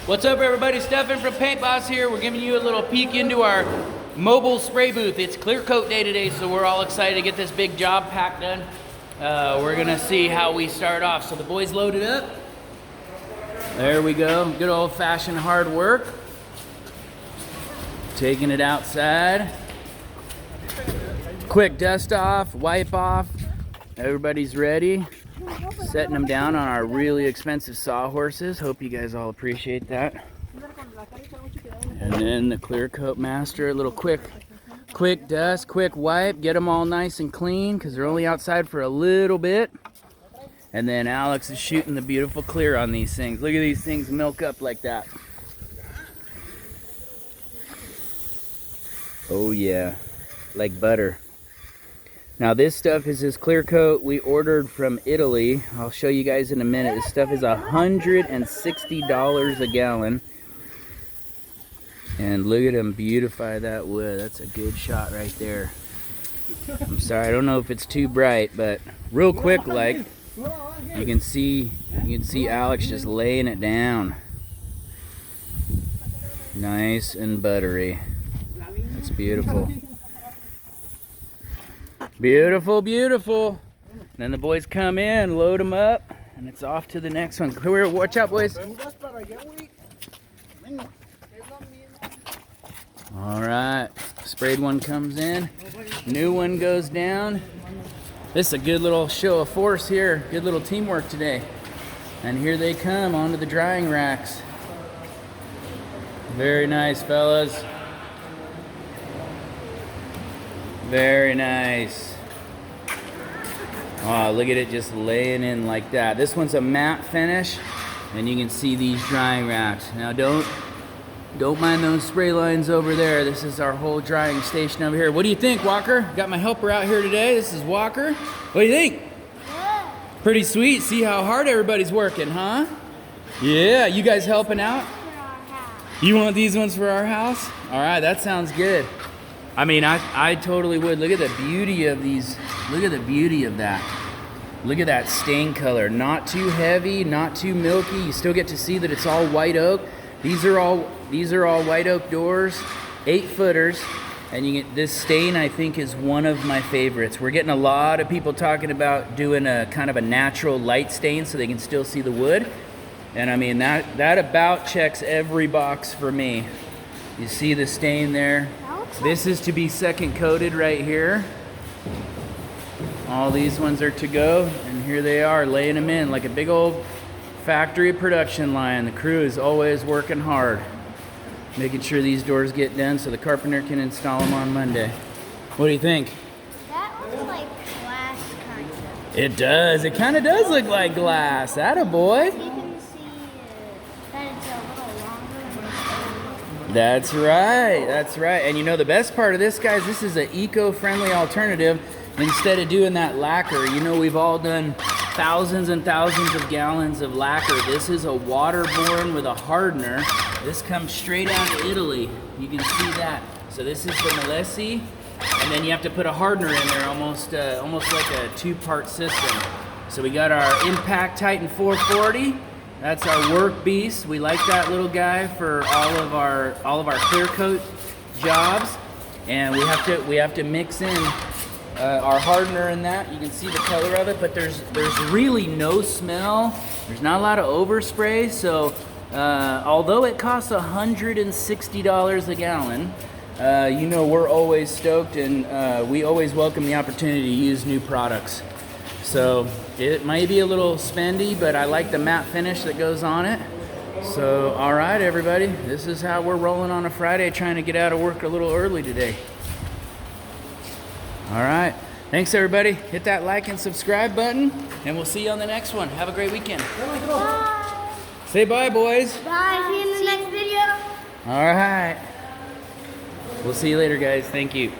What's up, everybody? Stefan from Paint Boss here. We're giving you a little peek into our mobile spray booth. It's clear coat day today, so we're all excited to get this big job pack done. We're gonna see how we start off. So the boys loaded up. There we go. Good old-fashioned hard work. Taking it outside. Quick dust off, wipe off. Everybody's ready. Setting them down on our really expensive sawhorses. Hope you guys all appreciate that. And then the clear coat master, a little quick dust, quick wipe, get them all nice and clean because they're only outside for a little bit. And then Alex is shooting the beautiful clear on these things. Look at these things milk up like that. Oh yeah, like butter. Now this stuff is his clear coat we ordered from Italy. I'll show you guys in a minute. This stuff is $160 a gallon. And look at him beautify that wood. That's a good shot right there. I'm sorry, I don't know if it's too bright, but real quick, like you can see Alex just laying it down. Nice and buttery. That's beautiful. Beautiful, beautiful. And then the boys come in, load them up, and it's off to the next one. Here, watch out, boys. All right, sprayed one comes in, new one goes down. This is a good little show of force here. Good little teamwork today. And here they come onto the drying racks. Very nice, fellas. Very nice. Oh, look at it just laying in like that. This one's a matte finish, and you can see these drying racks. Now don't mind those spray lines over there. This is our whole drying station over here. What do you think, Walker? Got my helper out here today. This is Walker. What do you think? Good. Pretty sweet. See how hard everybody's working, huh? Yeah, you guys helping out? You want these ones for our house? All right, that sounds good. I mean, I totally would. Look at the beauty of these. Look at the beauty of that. Look at that stain color. Not too heavy, not too milky. You still get to see that it's all white oak. These are all white oak doors, 8-footers, and you get this stain. I think is one of my favorites. We're getting a lot of people talking about doing a kind of a natural light stain so they can still see the wood. And I mean that about checks every box for me. You see the stain there? This is to be second coated right here. All these ones are to go, and here they are laying them in like a big old factory production line. The crew is always working hard, making sure these doors get done so the carpenter can install them on Monday. What do you think? That looks like glass, kind of. It does. It kind of does look like glass. Atta boy. You can see that it's a little longer. That's right. That's right. And you know the best part of this, guys, this is an eco-friendly alternative. Instead of doing that lacquer, you know we've all done thousands and thousands of gallons of lacquer. This is a waterborne with a hardener. This comes straight out of Italy. You can see that. So this is the Malesi, and then you have to put a hardener in there, almost like a two-part system. So we got our Impact Titan 440. That's our work beast. We like that little guy for all of our clear coat jobs, and we have to mix in our hardener in that. You can see the color of it, but there's really no smell. There's not a lot of overspray. So although it costs $160 a gallon, you know we're always stoked, and we always welcome the opportunity to use new products. So it might be a little spendy, but I like the matte finish that goes on it. So all right, everybody, this is how we're rolling on a Friday, trying to get out of work a little early today. All right. Thanks, everybody. Hit that like and subscribe button, and we'll see you on the next one. Have a great weekend. Bye. Say bye, boys. Bye. See you in the next video. All right. We'll see you later, guys. Thank you.